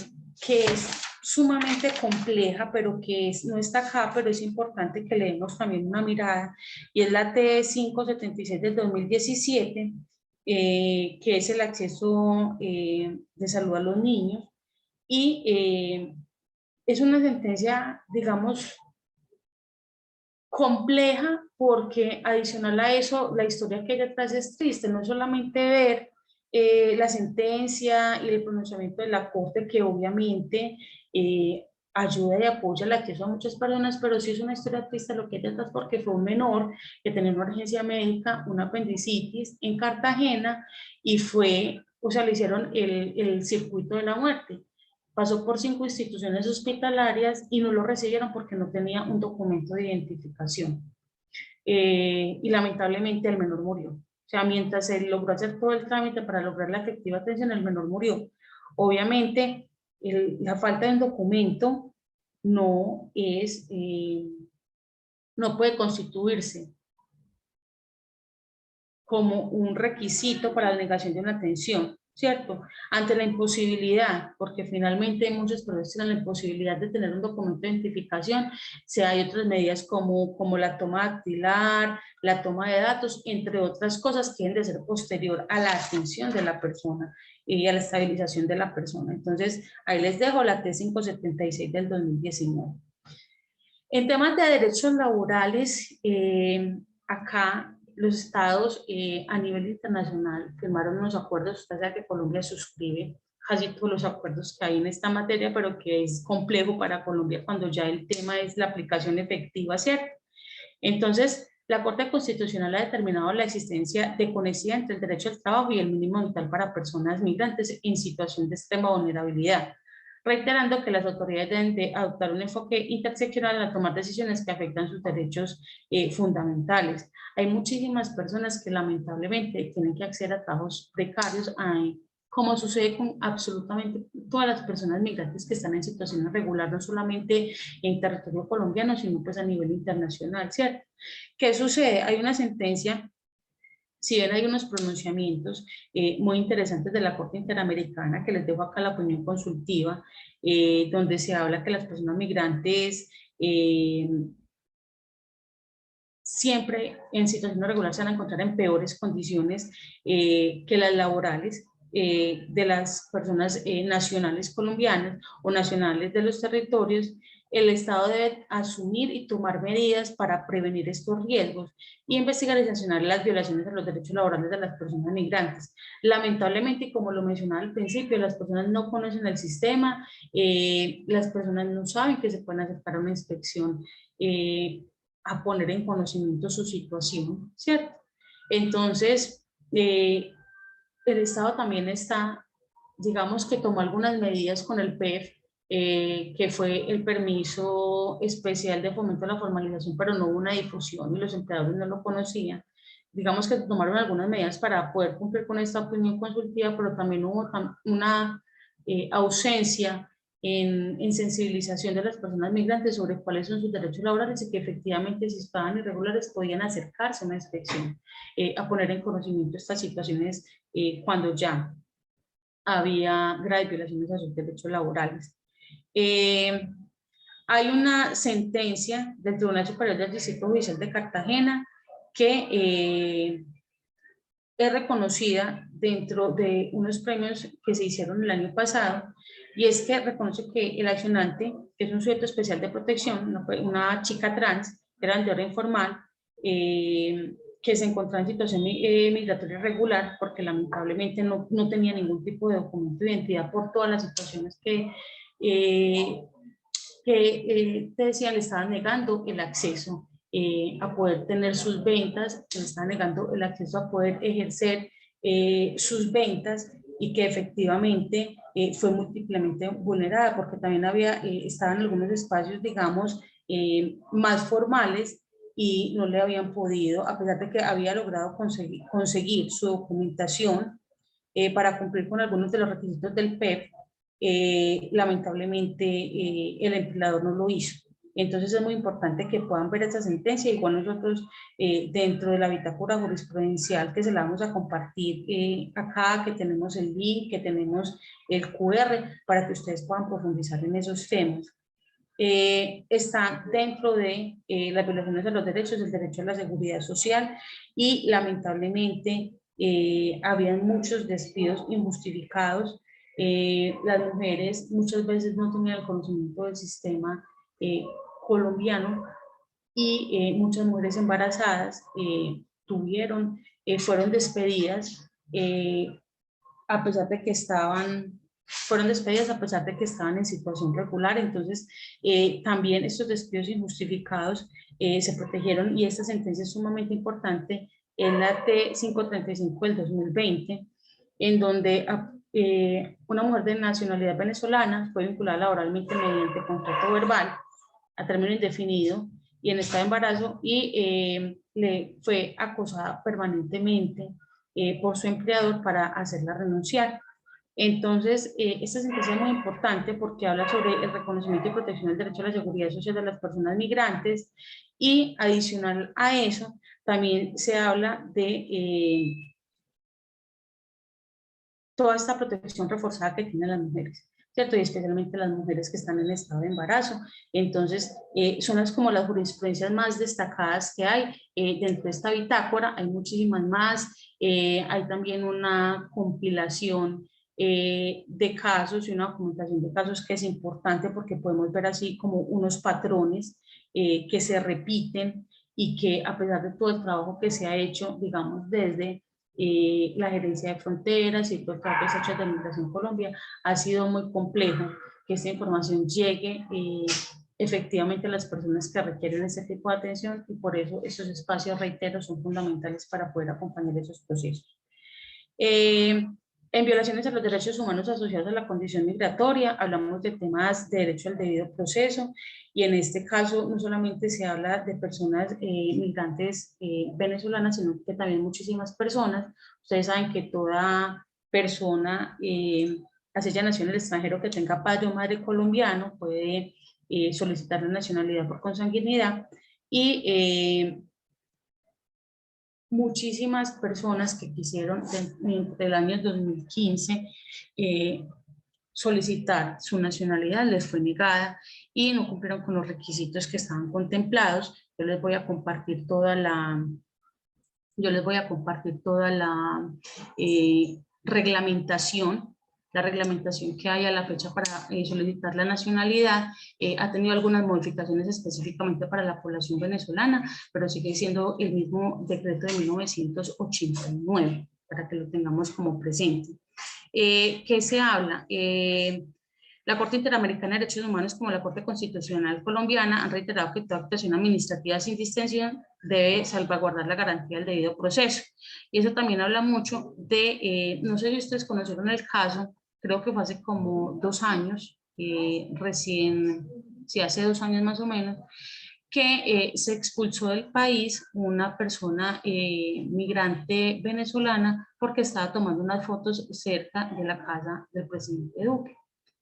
es sumamente compleja, pero que no está acá, pero es importante que le demos también una mirada, y es la T576 del 2017, que es el acceso de salud a los niños, y es una sentencia, digamos, compleja, porque adicional a eso, la historia que hay detrás es triste, no solamente ver la sentencia y el pronunciamiento de la Corte, que obviamente ayuda y apoya el acceso a muchas personas, pero sí es una historia triste lo que hay detrás, porque fue un menor que tenía una urgencia médica, una apendicitis en Cartagena, y fue, o sea, le hicieron el circuito de la muerte. Pasó por 5 instituciones hospitalarias y no lo recibieron porque no tenía un documento de identificación. Y lamentablemente el menor murió. O sea, mientras se logró hacer todo el trámite para lograr la efectiva atención, el menor murió. Obviamente, la falta de un documento no es, no puede constituirse como un requisito para la negación de una atención, ¿cierto? Ante la imposibilidad, porque finalmente muchos procesos tienen la imposibilidad de tener un documento de identificación, hay otras medidas como la toma dactilar, la toma de datos, entre otras cosas que deben de ser posterior a la atención de la persona y a la estabilización de la persona. Entonces, ahí les dejo la T576 del 2019. En temas de derechos laborales, acá los estados a nivel internacional firmaron unos acuerdos. Usted sabe que Colombia suscribe casi todos los acuerdos que hay en esta materia, pero que es complejo para Colombia cuando ya el tema es la aplicación efectiva, ¿cierto? Entonces, la Corte Constitucional ha determinado la existencia de conexidad entre el derecho al trabajo y el mínimo vital para personas migrantes en situación de extrema vulnerabilidad, reiterando que las autoridades deben de adoptar un enfoque interseccional al tomar decisiones que afectan sus derechos fundamentales. Hay muchísimas personas que lamentablemente tienen que acceder a trabajos precarios, como sucede con absolutamente todas las personas migrantes que están en situación irregular, no solamente en territorio colombiano, sino pues a nivel internacional, ¿cierto? ¿Qué sucede? Hay una sentencia, si bien hay unos pronunciamientos muy interesantes de la Corte Interamericana, que les dejo acá la opinión consultiva, donde se habla que las personas migrantes siempre en situación irregular se van a encontrar en peores condiciones que las laborales de las personas nacionales colombianas o nacionales de los territorios. El Estado debe asumir y tomar medidas para prevenir estos riesgos y investigar y sancionar las violaciones de los derechos laborales de las personas migrantes. Lamentablemente, como lo mencionaba al principio, las personas no conocen el sistema, las personas no saben que se pueden acercar a una inspección a poner en conocimiento su situación, ¿cierto? Entonces, el Estado también está, digamos que tomó algunas medidas con el PEF, que fue el permiso especial de fomento a la formalización, pero no hubo una difusión y los empleadores no lo conocían. Digamos que tomaron algunas medidas para poder cumplir con esta opinión consultiva, pero también hubo una ausencia en sensibilización de las personas migrantes sobre cuáles son sus derechos laborales y que efectivamente si estaban irregulares podían acercarse a una inspección, a poner en conocimiento estas situaciones cuando ya había graves violaciones a sus derechos laborales. Hay una sentencia del Tribunal Superior del Distrito Judicial de Cartagena que es reconocida dentro de unos premios que se hicieron el año pasado, y es que reconoce que el accionante, que es un sujeto especial de protección, una chica trans, que era vendedora informal, que se encontraba en situación migratoria irregular, porque lamentablemente no tenía ningún tipo de documento de identidad por todas las situaciones que te decía, le estaban negando el acceso a poder tener sus ventas, le estaban negando el acceso a poder ejercer sus ventas, y que efectivamente fue múltiplemente vulnerada, porque también estaban algunos espacios, digamos, más formales, y no le habían podido, a pesar de que había logrado conseguir su documentación para cumplir con algunos de los requisitos del PEP, lamentablemente el empleador no lo hizo. Entonces es muy importante que puedan ver esa sentencia. Igual nosotros dentro de la bitácora jurisprudencial que se la vamos a compartir acá, que tenemos el link, que tenemos el QR, para que ustedes puedan profundizar en esos temas. Está dentro de las violaciones de los derechos, el derecho a la seguridad social, y lamentablemente habían muchos despidos injustificados. Las mujeres muchas veces no tenían el conocimiento del sistema colombiano, y muchas mujeres embarazadas fueron despedidas a pesar de que fueron despedidas a pesar de que estaban en situación regular. Entonces también estos despidos injustificados se protegieron, y esta sentencia es sumamente importante, en la T535 del 2020, en donde una mujer de nacionalidad venezolana fue vinculada laboralmente mediante contrato verbal a término indefinido y en estado de embarazo, y le fue acosada permanentemente por su empleador para hacerla renunciar. Entonces, esta sentencia es muy importante porque habla sobre el reconocimiento y protección del derecho a la seguridad social de las personas migrantes, y adicional a eso, también se habla de toda esta protección reforzada que tienen las mujeres, ¿cierto? Y especialmente las mujeres que están en estado de embarazo. Entonces, son como las jurisprudencias más destacadas que hay dentro de esta bitácora. Hay muchísimas más. Hay también una compilación de casos y una documentación de casos que es importante, porque podemos ver así como unos patrones que se repiten, y que a pesar de todo el trabajo que se ha hecho, digamos, desde la gerencia de fronteras y todo el trabajo que se ha hecho de Migración Colombia, ha sido muy complejo que esta información llegue efectivamente a las personas que requieren ese tipo de atención, y por eso estos espacios, reitero, son fundamentales para poder acompañar esos procesos. En violaciones a los derechos humanos asociados a la condición migratoria, hablamos de temas de derecho al debido proceso, y en este caso no solamente se habla de personas migrantes venezolanas, sino que también muchísimas personas. Ustedes saben que toda persona, así ya nació en el extranjero, que tenga padre o madre colombiano, puede solicitar la nacionalidad por consanguinidad, y muchísimas personas que quisieron entre el año 2015 solicitar su nacionalidad les fue negada y no cumplieron con los requisitos que estaban contemplados. Yo les voy a compartir toda la reglamentación, la reglamentación que hay a la fecha para solicitar la nacionalidad. Ha tenido algunas modificaciones específicamente para la población venezolana, pero sigue siendo el mismo decreto de 1989, para que lo tengamos como presente. ¿Qué se habla? La Corte Interamericana de Derechos Humanos, como la Corte Constitucional Colombiana, han reiterado que toda actuación administrativa sin distensión debe salvaguardar la garantía del debido proceso. Y eso también habla mucho de, no sé si ustedes conocieron el caso, creo que fue hace como 2 años, recién, sí, hace 2 años más o menos, que se expulsó del país una persona migrante venezolana porque estaba tomando unas fotos cerca de la casa del presidente Duque,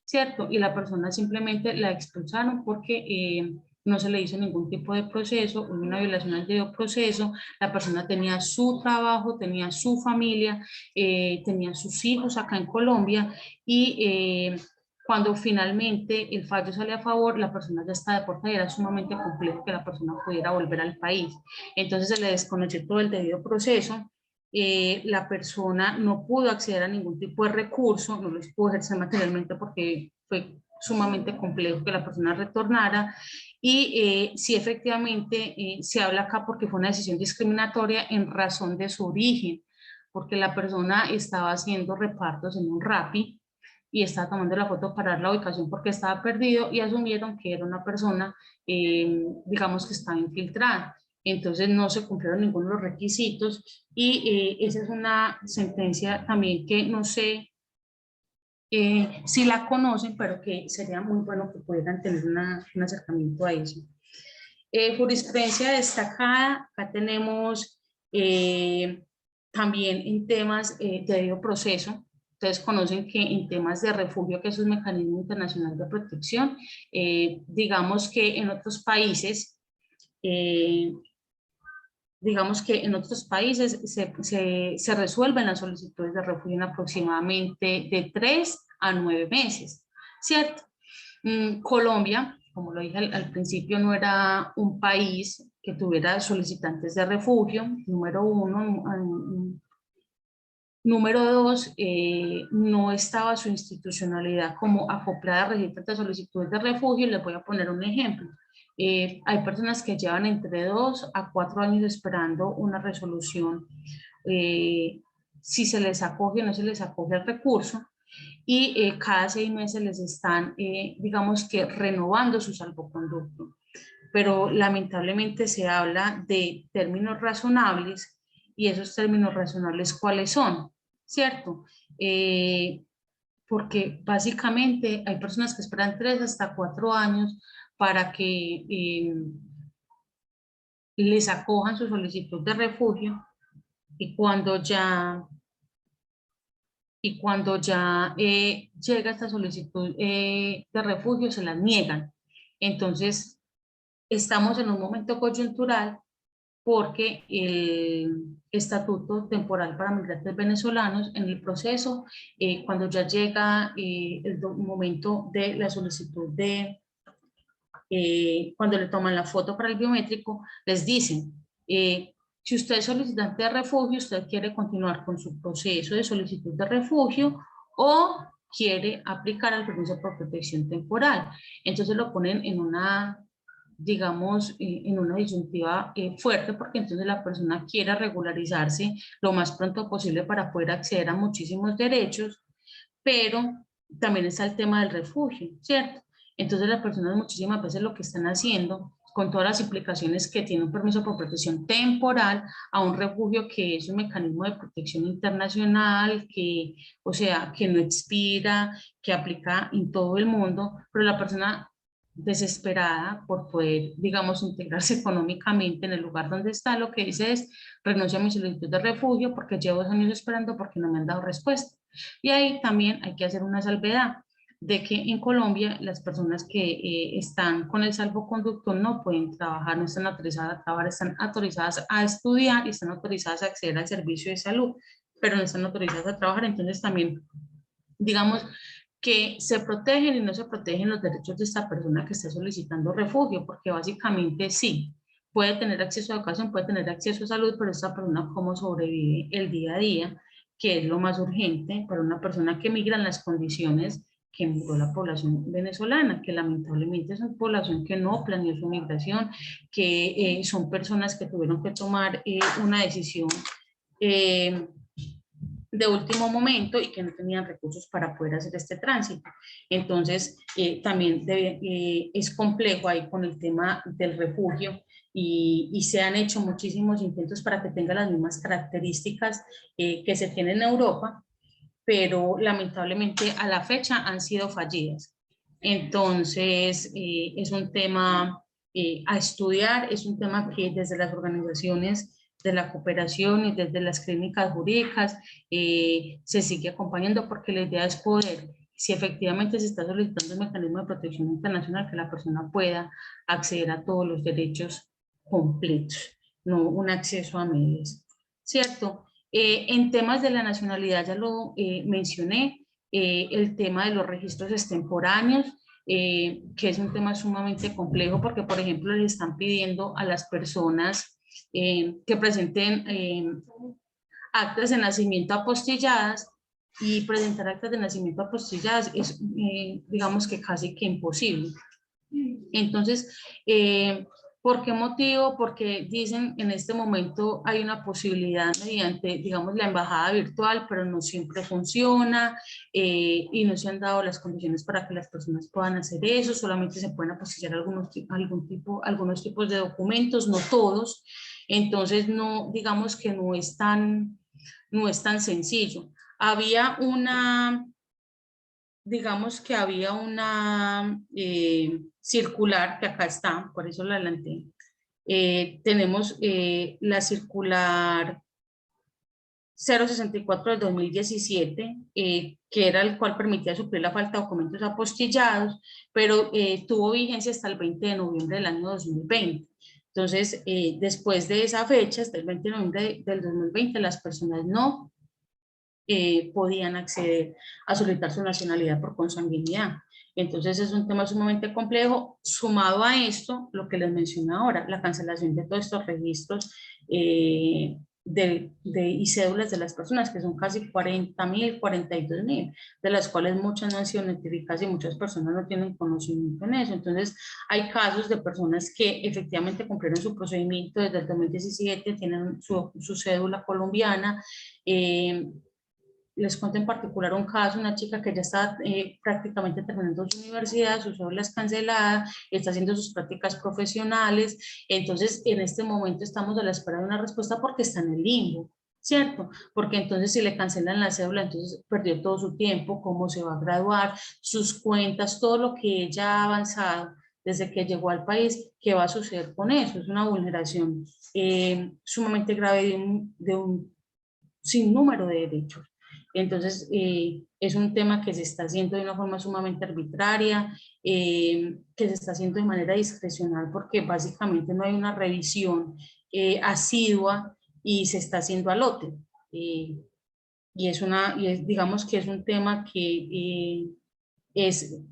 ¿cierto? Y la persona simplemente la expulsaron porque no se le hizo ningún tipo de proceso, hubo una violación al debido proceso. La persona tenía su trabajo, tenía su familia, tenía sus hijos acá en Colombia, y cuando finalmente el fallo sale a favor, la persona ya está deportada y era sumamente complejo que la persona pudiera volver al país. Entonces se le desconoció todo el debido proceso. La persona no pudo acceder a ningún tipo de recurso, no los pudo ejercer materialmente porque fue sumamente complejo que la persona retornara. Y sí, efectivamente, se habla acá porque fue una decisión discriminatoria en razón de su origen, porque la persona estaba haciendo repartos en un Rappi y estaba tomando la foto para dar la ubicación porque estaba perdido, y asumieron que era una persona, digamos, que estaba infiltrada. Entonces no se cumplieron ninguno de los requisitos, y esa es una sentencia también que no sé si la conocen, pero que sería muy bueno que pudieran tener un acercamiento a eso. Jurisprudencia destacada, acá tenemos también en temas de debido proceso. ustedes conocen que en temas de refugio, que es un mecanismo internacional de protección, digamos que en otros países, se resuelven las solicitudes de refugio en aproximadamente de 3 a 9 meses, ¿cierto? Colombia, como lo dije al principio, no era un país que tuviera solicitantes de refugio, número uno. Número dos, no estaba su institucionalidad como acoplada a registros de solicitudes de refugio. Les voy a poner un ejemplo. Hay personas que llevan entre 2 a 4 años esperando una resolución, si se les acoge o no se les acoge el recurso, y cada 6 meses les están, digamos que, renovando su salvoconducto. Pero lamentablemente se habla de términos razonables, y esos términos razonables, ¿cuáles son? ¿Cierto? Porque básicamente hay personas que esperan 3 hasta 4 años para que les acojan su solicitud de refugio, y cuando ya llega esta solicitud de refugio, se las niegan. Entonces, estamos en un momento coyuntural porque el Estatuto Temporal para Migrantes Venezolanos, en el proceso, cuando ya llega el momento de la solicitud cuando le toman la foto para el biométrico, les dicen, si usted es solicitante de refugio, usted quiere continuar con su proceso de solicitud de refugio o quiere aplicar al permiso por protección temporal. Entonces lo ponen en una, digamos, en una disyuntiva fuerte, porque entonces la persona quiere regularizarse lo más pronto posible para poder acceder a muchísimos derechos, pero también está el tema del refugio, ¿cierto? Entonces las personas muchísimas veces lo que están haciendo, con todas las implicaciones que tiene un permiso por protección temporal a un refugio, que es un mecanismo de protección internacional, que, o sea, que no expira, que aplica en todo el mundo, pero la persona desesperada por poder, digamos, integrarse económicamente en el lugar donde está, lo que dice es: renuncio a mi solicitud de refugio porque llevo 2 años esperando porque no me han dado respuesta. Y ahí también hay que hacer una salvedad de que en Colombia las personas que están con el salvoconducto no pueden trabajar, no están autorizadas a trabajar, están autorizadas a estudiar y están autorizadas a acceder al servicio de salud, pero no están autorizadas a trabajar. Entonces también, digamos, que se protegen y no se protegen los derechos de esta persona que está solicitando refugio, porque básicamente sí, puede tener acceso a educación, puede tener acceso a salud, pero esta persona cómo sobrevive el día a día, que es lo más urgente para una persona que migra en las condiciones que migró la población venezolana, que lamentablemente es una población que no planeó su migración, que son personas que tuvieron que tomar una decisión de último momento y que no tenían recursos para poder hacer este tránsito. Entonces, también es complejo ahí con el tema del refugio, y se han hecho muchísimos intentos para que tenga las mismas características que se tienen en Europa, pero lamentablemente a la fecha han sido fallidas. Entonces, es un tema a estudiar, es un tema que desde las organizaciones de la cooperación y desde las clínicas jurídicas se sigue acompañando, porque la idea es poder, si efectivamente se está solicitando un mecanismo de protección internacional, que la persona pueda acceder a todos los derechos completos, no un acceso a medios, ¿cierto? En temas de la nacionalidad ya lo mencioné, el tema de los registros extemporáneos, que es un tema sumamente complejo, porque por ejemplo le están pidiendo a las personas que presenten actas de nacimiento apostilladas, y presentar actas de nacimiento apostilladas es, digamos que casi que imposible. Entonces, ¿por qué motivo? Porque dicen en este momento hay una posibilidad mediante, digamos, la embajada virtual, pero no siempre funciona, y no se han dado las condiciones para que las personas puedan hacer eso. Solamente se pueden apostillar algunos tipos de documentos, no todos. Entonces, no, digamos que no es tan sencillo. Había una, digamos que había una circular, que acá está, por eso la adelanté. Tenemos la circular 064 del 2017, que era el cual permitía suplir la falta de documentos apostillados, pero tuvo vigencia hasta el 20 de noviembre del año 2020. Entonces, después de esa fecha, hasta el 20 de noviembre del 2020, las personas no podían acceder a solicitar su nacionalidad por consanguinidad. Entonces es un tema sumamente complejo. Sumado a esto, lo que les menciono ahora, la cancelación de todos estos registros y cédulas de las personas, que son casi 40.000, 42.000, de las cuales muchas no han sido notificadas y muchas personas no tienen conocimiento en eso. Entonces hay casos de personas que efectivamente cumplieron su procedimiento desde el 2017, tienen su cédula colombiana. Les cuento en particular un caso, una chica que ya está prácticamente terminando su universidad, su cédula es cancelada, está haciendo sus prácticas profesionales, entonces en este momento estamos a la espera de una respuesta porque está en el limbo, ¿cierto? Porque entonces si le cancelan la cédula, entonces perdió todo su tiempo, cómo se va a graduar, sus cuentas, todo lo que ella ha avanzado desde que llegó al país, ¿qué va a suceder con eso? Es una vulneración sumamente grave de un sinnúmero de derechos. Entonces, es un tema que se está haciendo de una forma sumamente arbitraria, que se está haciendo de manera discrecional porque básicamente no hay una revisión asidua y se está haciendo a lote. Digamos que es un tema que es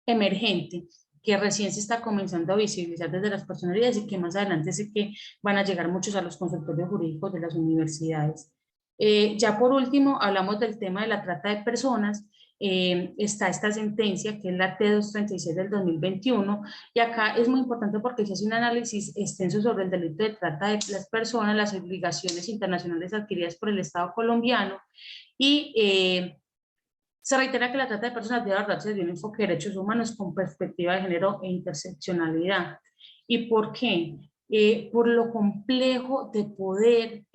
emergente, que recién se está comenzando a visibilizar desde las personalidades y que más adelante sé que van a llegar muchos a los consultorios jurídicos de las universidades. Ya por último, hablamos del tema de la trata de personas. Está esta sentencia que es la T236 del 2021 y acá es muy importante porque se hace un análisis extenso sobre el delito de trata de las personas, las obligaciones internacionales adquiridas por el Estado colombiano y se reitera que la trata de personas debe abordarse desde un enfoque de derechos humanos con perspectiva de género e interseccionalidad. ¿Y por qué? Por lo complejo de poder,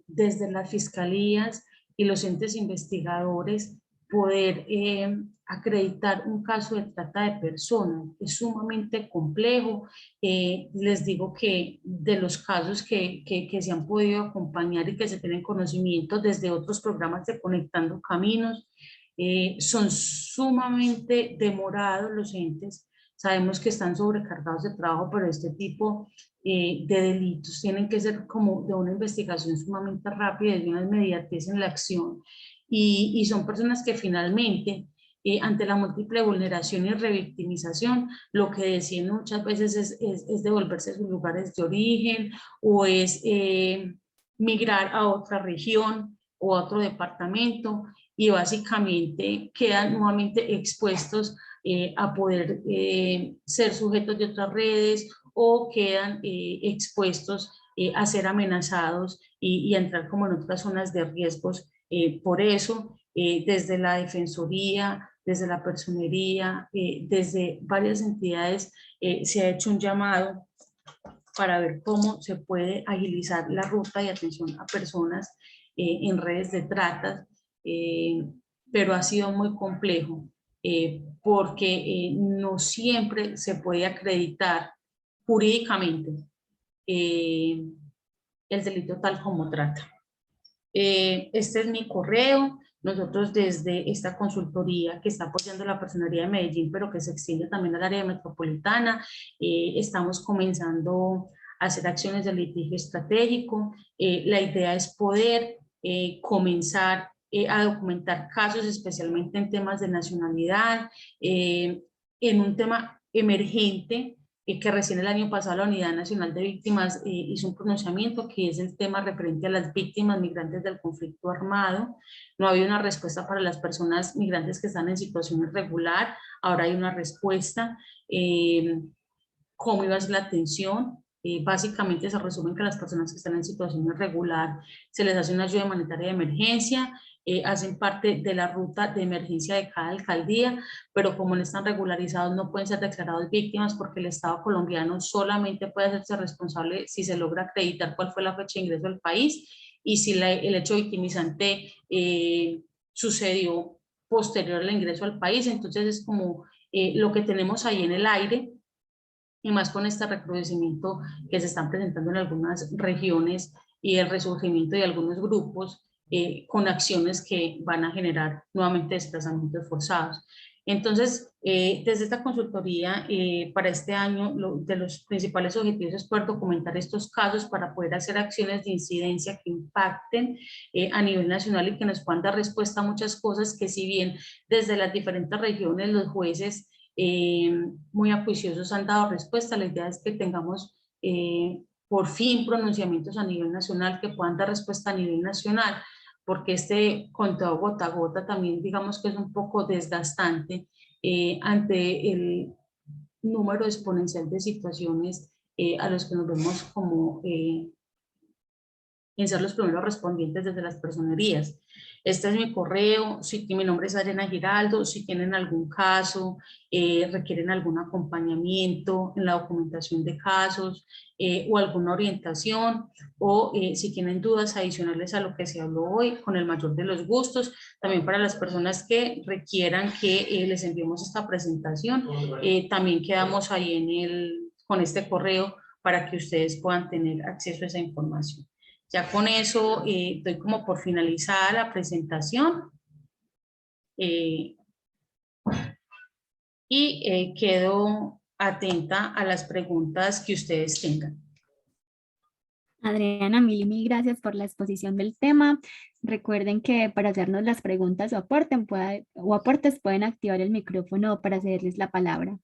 desde las fiscalías y los entes investigadores, poder acreditar un caso de trata de personas. Es sumamente complejo. Les digo que de los casos que se han podido acompañar y que se tienen conocimiento desde otros programas de Conectando Caminos, son sumamente demorados los entes. Sabemos que están sobrecargados de trabajo, pero este tipo de delitos tienen que ser como de una investigación sumamente rápida y de una inmediatez en la acción. Y son personas que finalmente, ante la múltiple vulneración y revictimización, lo que deciden muchas veces es devolverse a sus lugares de origen o es migrar a otra región o a otro departamento y básicamente quedan nuevamente expuestos a poder ser sujetos de otras redes o quedan expuestos a ser amenazados y a entrar como en otras zonas de riesgos. Por eso, desde la Defensoría, desde la Personería, desde varias entidades, se ha hecho un llamado para ver cómo se puede agilizar la ruta de atención a personas en redes de trata, pero ha sido muy complejo porque no siempre se puede acreditar jurídicamente eh, el delito tal como trata. Este es mi correo. Nosotros desde esta consultoría que está apoyando la personería de Medellín, pero que se extiende también al área metropolitana, estamos comenzando a hacer acciones de litigio estratégico. La idea es poder comenzar a documentar casos, especialmente en temas de nacionalidad, en un tema emergente que recién el año pasado la Unidad Nacional de Víctimas hizo un pronunciamiento que es el tema referente a las víctimas migrantes del conflicto armado. No había una respuesta para las personas migrantes que están en situación irregular, ahora hay una respuesta. ¿Cómo iba a ser la atención? Básicamente se resume que las personas que están en situación irregular se les hace una ayuda humanitaria de emergencia, hacen parte de la ruta de emergencia de cada alcaldía, pero como no están regularizados no pueden ser declarados víctimas porque el Estado colombiano solamente puede hacerse responsable si se logra acreditar cuál fue la fecha de ingreso al país y si el hecho victimizante sucedió posterior al ingreso al país. Entonces es como lo que tenemos ahí en el aire, y más con este recrudecimiento que se están presentando en algunas regiones y el resurgimiento de algunos grupos con acciones que van a generar nuevamente desplazamientos forzados. Entonces, desde esta consultoría, para este año, de los principales objetivos es poder documentar estos casos para poder hacer acciones de incidencia que impacten a nivel nacional y que nos puedan dar respuesta a muchas cosas que, si bien desde las diferentes regiones los jueces muy acuiciosos han dado respuesta, la idea es que tengamos por fin pronunciamientos a nivel nacional que puedan dar respuesta a nivel nacional, porque este conteo gota a gota también digamos que es un poco desgastante ante el número exponencial de situaciones a los que nos vemos como en ser los primeros respondientes desde las personerías. Este es mi correo, mi nombre es Adriana Giraldo, si tienen algún caso, requieren algún acompañamiento en la documentación de casos o alguna orientación, o si tienen dudas adicionales a lo que se habló hoy, con el mayor de los gustos. También para las personas que requieran que les enviemos esta presentación, también quedamos ahí con este correo para que ustedes puedan tener acceso a esa información. Ya con eso doy como por finalizada la presentación y quedo atenta a las preguntas que ustedes tengan.
Adriana, mil gracias por la exposición del tema. Recuerden que para hacernos las preguntas o aportes pueden activar el micrófono para cederles la palabra.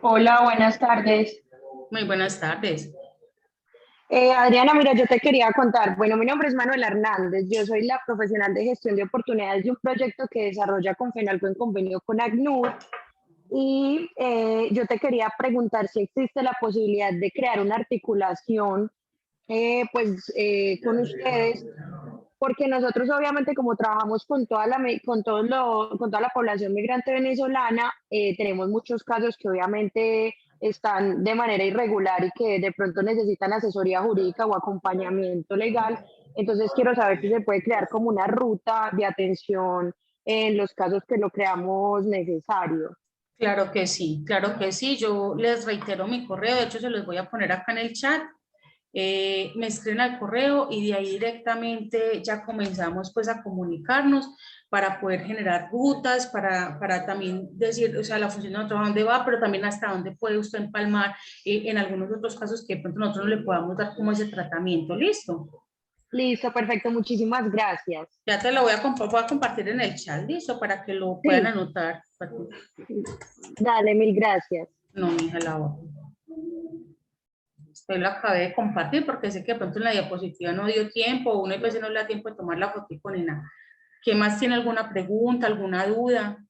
Hola, buenas tardes.
Muy buenas tardes.
Adriana, mira, yo te quería contar. Bueno, mi nombre es Manuela Hernández. Yo soy la profesional de gestión de oportunidades de un proyecto que desarrolla con FENALCO en convenio con ACNUR. Y yo te quería preguntar si existe la posibilidad de crear una articulación con ustedes, porque nosotros obviamente como trabajamos con toda la población migrante venezolana, tenemos muchos casos que obviamente están de manera irregular y que de pronto necesitan asesoría jurídica o acompañamiento legal. Entonces quiero saber si se puede crear como una ruta de atención en los casos que lo creamos necesario.
Claro que sí, claro que sí. Yo les reitero mi correo, de hecho se los voy a poner acá en el chat. Me escriben al correo y de ahí directamente ya comenzamos pues a comunicarnos para poder generar rutas, para también decir, o sea, la función de nosotros a dónde va, pero también hasta dónde puede usted empalmar en algunos otros casos que de pronto nosotros no le podamos dar como ese tratamiento. ¿Listo?
Listo, perfecto, muchísimas gracias.
Ya te lo voy a compartir en el chat, ¿listo? Para que lo puedan anotar.
Dale, mil gracias.
No, mija, la otra. Esto lo acabé de compartir porque sé que de pronto en la diapositiva no dio tiempo, o uno a veces no le da tiempo de tomar la fotico ni nada. ¿Qué más tiene alguna pregunta, alguna duda?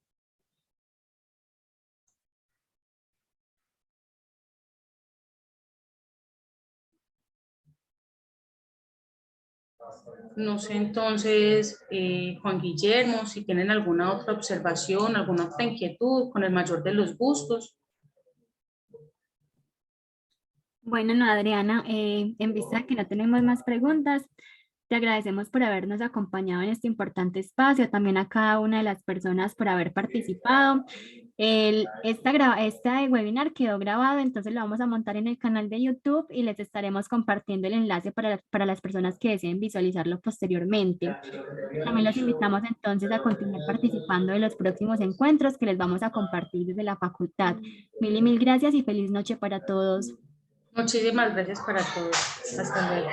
No sé entonces, Juan Guillermo, si tienen alguna otra observación, alguna otra inquietud, con el mayor de los gustos.
Bueno, no, Adriana, en vista de que no tenemos más preguntas, te agradecemos por habernos acompañado en este importante espacio, también a cada una de las personas por haber participado. Este webinar quedó grabado, entonces lo vamos a montar en el canal de YouTube y les estaremos compartiendo el enlace para las personas que deseen visualizarlo posteriormente. También los invitamos entonces a continuar participando de los próximos encuentros que les vamos a compartir desde la facultad. Mil gracias y feliz noche para todos.
Muchísimas gracias para todos. Hasta luego.